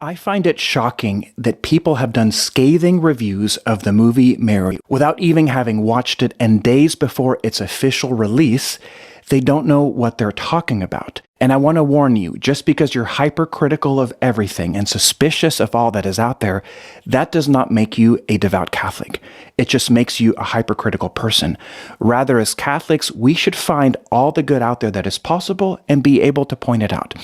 I find it shocking that people have done scathing reviews of the movie Mary without even having watched it, and days before its official release, they don't know what they're talking about. And I want to warn you, just because you're hypercritical of everything and suspicious of all that is out there, that does not make you a devout Catholic. It just makes you a hypercritical person. Rather, as Catholics, we should find all the good out there that is possible and be able to point it out.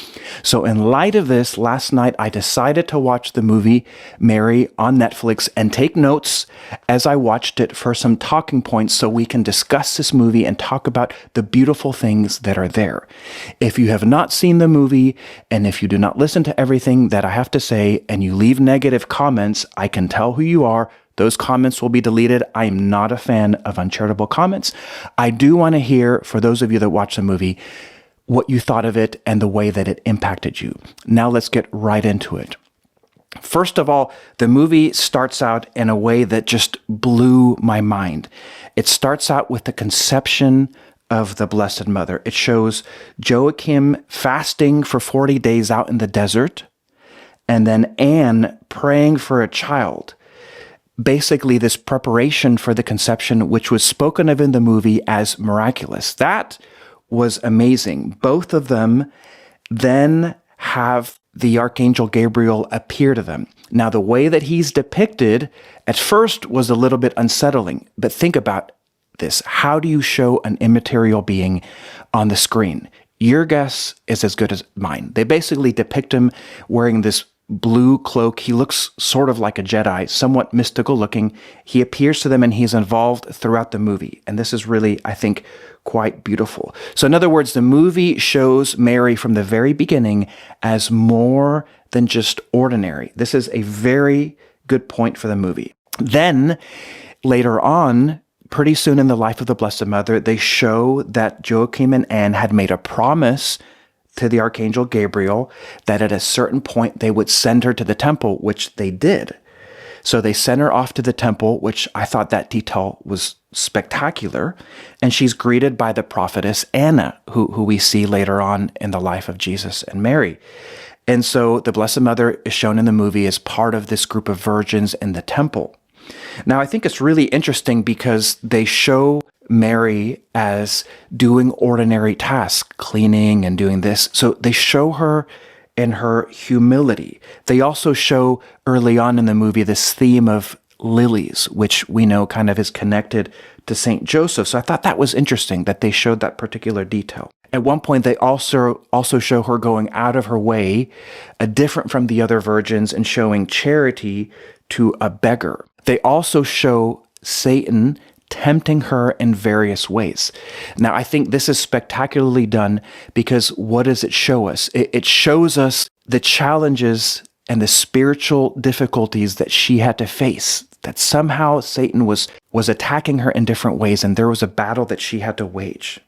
So in light of this, last night I decided to watch the movie Mary on Netflix and take notes as I watched it for some talking points so we can discuss this movie and talk about the beautiful things that are there. If you have not seen the movie, and if you do not listen to everything that I have to say, and you leave negative comments, I can tell who you are. Those comments will be deleted. I am not a fan of uncharitable comments. I do want to hear, for those of you that watch the movie, what you thought of it and the way that it impacted you. Now let's get right into it. First of all, the movie starts out in a way that just blew my mind. It starts out with the conception of the Blessed Mother. It shows Joachim fasting for 40 days out in the desert, and then Anne praying for a child. Basically, this preparation for the conception, which was spoken of in the movie as miraculous. That was amazing. Both of them then have the Archangel Gabriel appear to them. Now, the way that he's depicted at first was a little bit unsettling, but think about this. How do you show an immaterial being on the screen? Your guess is as good as mine. They basically depict him wearing this blue cloak. He looks sort of like a Jedi, somewhat mystical looking. He appears to them and he's involved throughout the movie. And this is really, I think, quite beautiful. So in other words, the movie shows Mary from the very beginning as more than just ordinary. This is a very good point for the movie. Then later on, pretty soon in the life of the Blessed Mother, they show that Joachim and Anne had made a promise to the Archangel Gabriel that at a certain point they would send her to the temple, which they did. So they sent her off to the temple, which I thought that detail was spectacular. And she's greeted by the prophetess Anna, who we see later on in the life of Jesus and Mary. And so the Blessed Mother is shown in the movie as part of this group of virgins in the temple. Now, I think it's really interesting because they show Mary as doing ordinary tasks, cleaning and doing this. So they show her in her humility. They also show early on in the movie this theme of lilies, which we know kind of is connected to Saint Joseph. So I thought that was interesting that they showed that particular detail. At one point, they also show her going out of her way, different from the other virgins, and showing charity to a beggar. They also show Satan tempting her in various ways. Now, I think this is spectacularly done because what does it show us? It shows us the challenges and the spiritual difficulties that she had to face, that somehow Satan was attacking her in different ways, and there was a battle that she had to wage.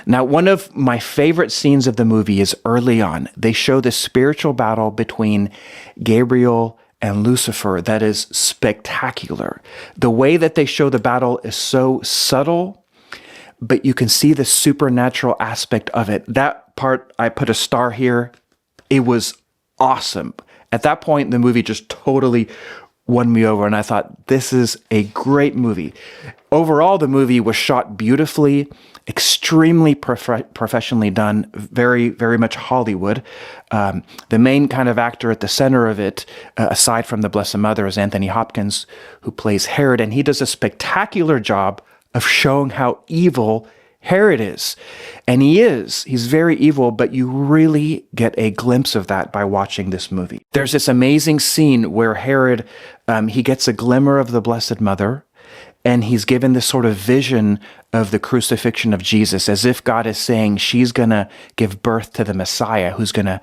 Now, one of my favorite scenes of the movie is early on. They show the spiritual battle between Gabriel and Lucifer that is spectacular. The way that they show the battle is so subtle, but you can see the supernatural aspect of it. That part, I put a star here. It was awesome. At that point, the movie just totally won me over, and I thought, this is a great movie. Overall, the movie was shot beautifully, extremely professionally done, very, very much Hollywood. The main kind of actor at the center of it, aside from the Blessed Mother, is Anthony Hopkins, who plays Herod, and he does a spectacular job of showing how evil Herod is. And he's very evil, but you really get a glimpse of that by watching this movie. There's this amazing scene where Herod, he gets a glimmer of the Blessed Mother, and he's given this sort of vision of the crucifixion of Jesus, as if God is saying she's going to give birth to the Messiah who's going to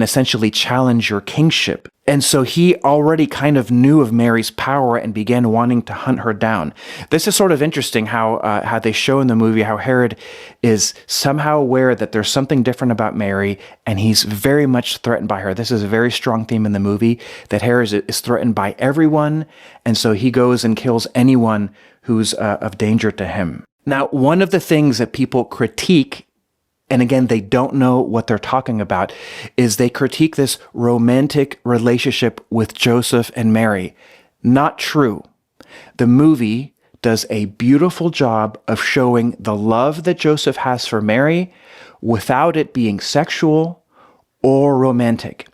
essentially challenge your kingship. And so he already kind of knew of Mary's power and began wanting to hunt her down. This is sort of interesting how they show in the movie how Herod is somehow aware that there's something different about Mary, and he's very much threatened by her. This is a very strong theme in the movie, that Herod is threatened by everyone, and so he goes and kills anyone who's of danger to him. Now, one of the things that people critique and again, they don't know what they're talking about, is they critique this romantic relationship with Joseph and Mary. Not true. The movie does a beautiful job of showing the love that Joseph has for Mary without it being sexual or romantic.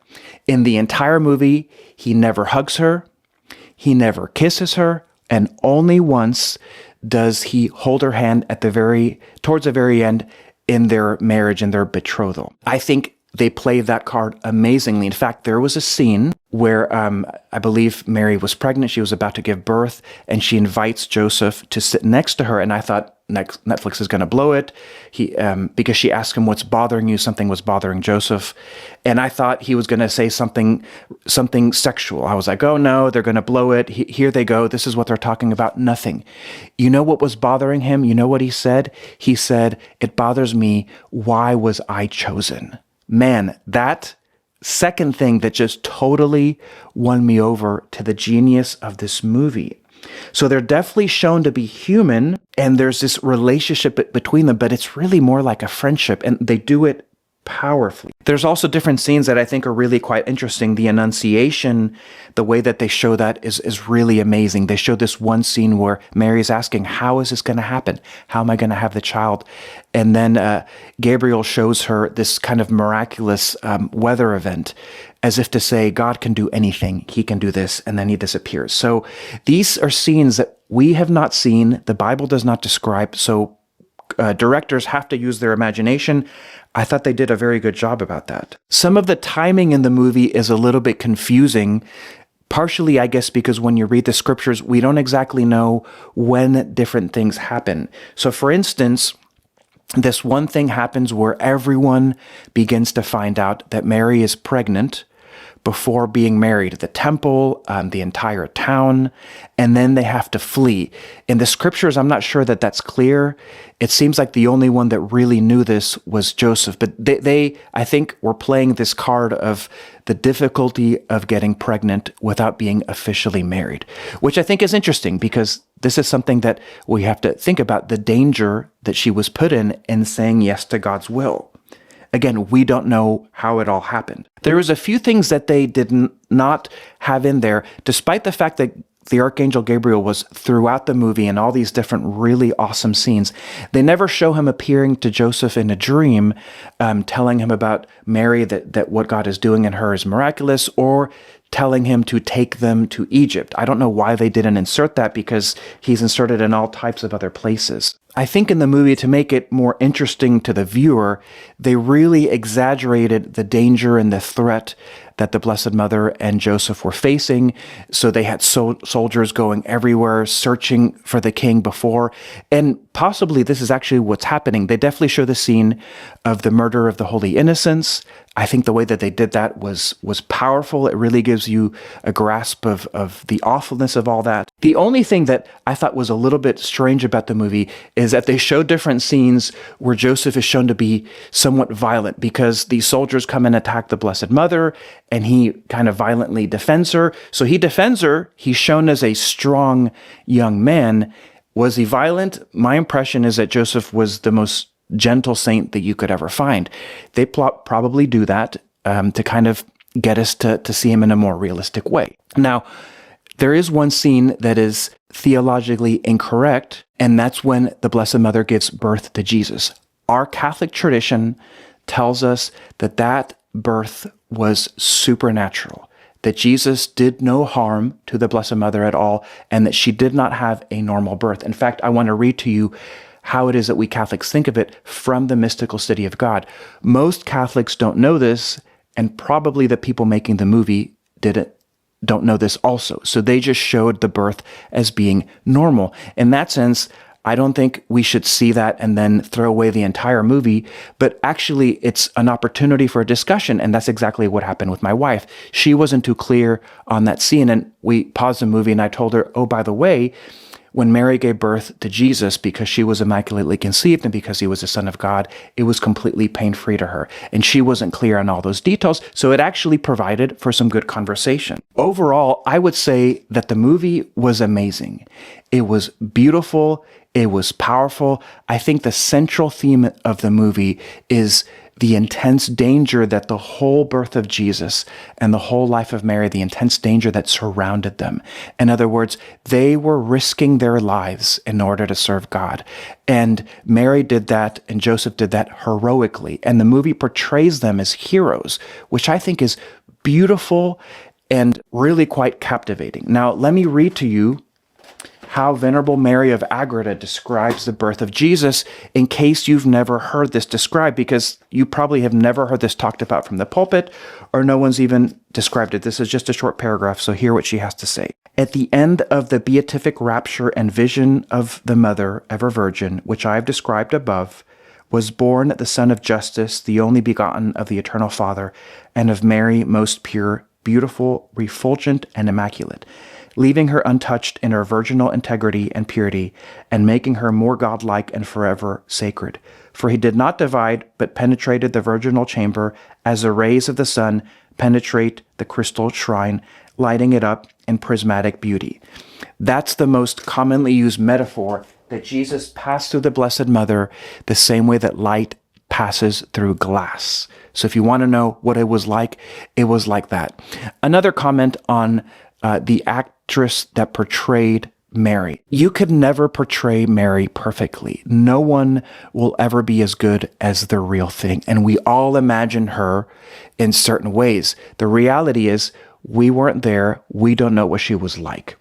In the entire movie, he never hugs her, he never kisses her, and only once does he hold her hand towards the very end in their marriage and their betrothal. I think they play that card amazingly. In fact, there was a scene where I believe Mary was pregnant. She was about to give birth, and she invites Joseph to sit next to her. And I thought, Netflix is going to blow it. Because she asked him, what's bothering you? Something was bothering Joseph. And I thought he was going to say something sexual. I was like, oh no, they're going to blow it. Here they go. This is what they're talking about. Nothing. You know what was bothering him? You know what he said? He said, it bothers me. Why was I chosen? Man, that second thing that just totally won me over to the genius of this movie. So they're definitely shown to be human, and there's this relationship between them, but it's really more like a friendship, and they do it powerfully. There's also different scenes that I think are really quite interesting. The Annunciation, the way that they show that is really amazing. They show this one scene where Mary's asking, how is this going to happen? How am I going to have the child? And then Gabriel shows her this kind of miraculous weather event, as if to say, God can do anything. He can do this, and then he disappears. So these are scenes that we have not seen, the Bible does not describe, so directors have to use their imagination. I thought they did a very good job about that. Some of the timing in the movie is a little bit confusing, partially, I guess, because when you read the scriptures, we don't exactly know when different things happen. So for instance, this one thing happens where everyone begins to find out that Mary is pregnant before being married. The temple, the entire town, and then they have to flee. In the scriptures, I'm not sure that that's clear. It seems like the only one that really knew this was Joseph, but they I think, were playing this card of the difficulty of getting pregnant without being officially married, which I think is interesting because this is something that we have to think about, the danger that she was put in saying yes to God's will. Again, we don't know how it all happened. There was a few things that they did not have in there, despite the fact that the Archangel Gabriel was throughout the movie in all these different really awesome scenes. They never show him appearing to Joseph in a dream, telling him about Mary, that what God is doing in her is miraculous, or telling him to take them to Egypt. I don't know why they didn't insert that, because he's inserted in all types of other places. I think in the movie, to make it more interesting to the viewer, they really exaggerated the danger and the threat that the Blessed Mother and Joseph were facing. So they had soldiers going everywhere, searching for the king before. And possibly this is actually what's happening. They definitely show the scene of the murder of the Holy Innocents. I think the way that they did that was powerful. It really gives you a grasp of the awfulness of all that. The only thing that I thought was a little bit strange about the movie is that they show different scenes where Joseph is shown to be somewhat violent, because these soldiers come and attack the Blessed Mother, and he kind of violently defends her. So he defends her. He's shown as a strong young man. Was he violent? My impression is that Joseph was the most gentle saint that you could ever find. They probably do that to kind of get us to see him in a more realistic way. Now, there is one scene that is theologically incorrect, and that's when the Blessed Mother gives birth to Jesus. Our Catholic tradition tells us that that birth was supernatural, that Jesus did no harm to the Blessed Mother at all, and that she did not have a normal birth. In fact, I want to read to you how it is that we Catholics think of it from the mystical city of God. Most Catholics don't know this, and probably the people making the movie don't know this also. So they just showed the birth as being normal. In that sense, I don't think we should see that and then throw away the entire movie, but actually it's an opportunity for a discussion, and that's exactly what happened with my wife. She wasn't too clear on that scene, and we paused the movie and I told her, oh, by the way, when Mary gave birth to Jesus, because she was immaculately conceived and because he was the Son of God, it was completely pain-free to her. And she wasn't clear on all those details, so it actually provided for some good conversation. Overall, I would say that the movie was amazing. It was beautiful. It was powerful. I think the central theme of the movie is the intense danger that the whole birth of Jesus and the whole life of Mary, the intense danger that surrounded them. In other words, they were risking their lives in order to serve God. And Mary did that and Joseph did that heroically. And the movie portrays them as heroes, which I think is beautiful and really quite captivating. Now, let me read to you how Venerable Mary of Agreda describes the birth of Jesus, in case you've never heard this described, because you probably have never heard this talked about from the pulpit, or no one's even described it. This is just a short paragraph, so hear what she has to say. At the end of the beatific rapture and vision of the Mother, ever Virgin, which I have described above, was born the Son of Justice, the only begotten of the Eternal Father, and of Mary, most pure, beautiful, refulgent, and immaculate, leaving her untouched in her virginal integrity and purity, and making her more godlike and forever sacred. For he did not divide, but penetrated the virginal chamber as the rays of the sun penetrate the crystal shrine, lighting it up in prismatic beauty. That's the most commonly used metaphor, that Jesus passed through the Blessed Mother the same way that light passes through glass. So if you want to know what it was like that. Another comment on the actress that portrayed Mary. You could never portray Mary perfectly. No one will ever be as good as the real thing. And we all imagine her in certain ways. The reality is we weren't there. We don't know what she was like.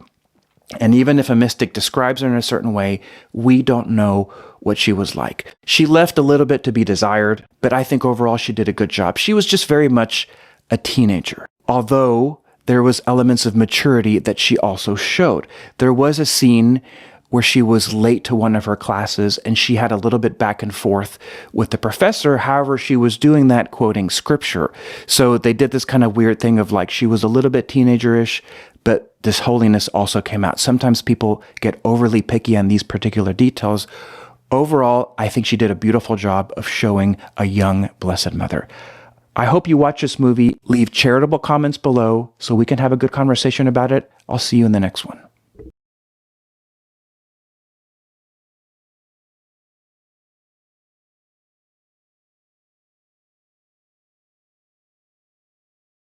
And even if a mystic describes her in a certain way, we don't know what she was like. She left a little bit to be desired, but I think overall she did a good job. She was just very much a teenager. Although there was elements of maturity that she also showed. There was a scene where she was late to one of her classes and she had a little bit back and forth with the professor. However, she was doing that quoting scripture. So they did this kind of weird thing of like, she was a little bit teenager-ish, but this holiness also came out. Sometimes people get overly picky on these particular details. Overall, I think she did a beautiful job of showing a young Blessed Mother. I hope you watch this movie. Leave charitable comments below so we can have a good conversation about it. I'll see you in the next one.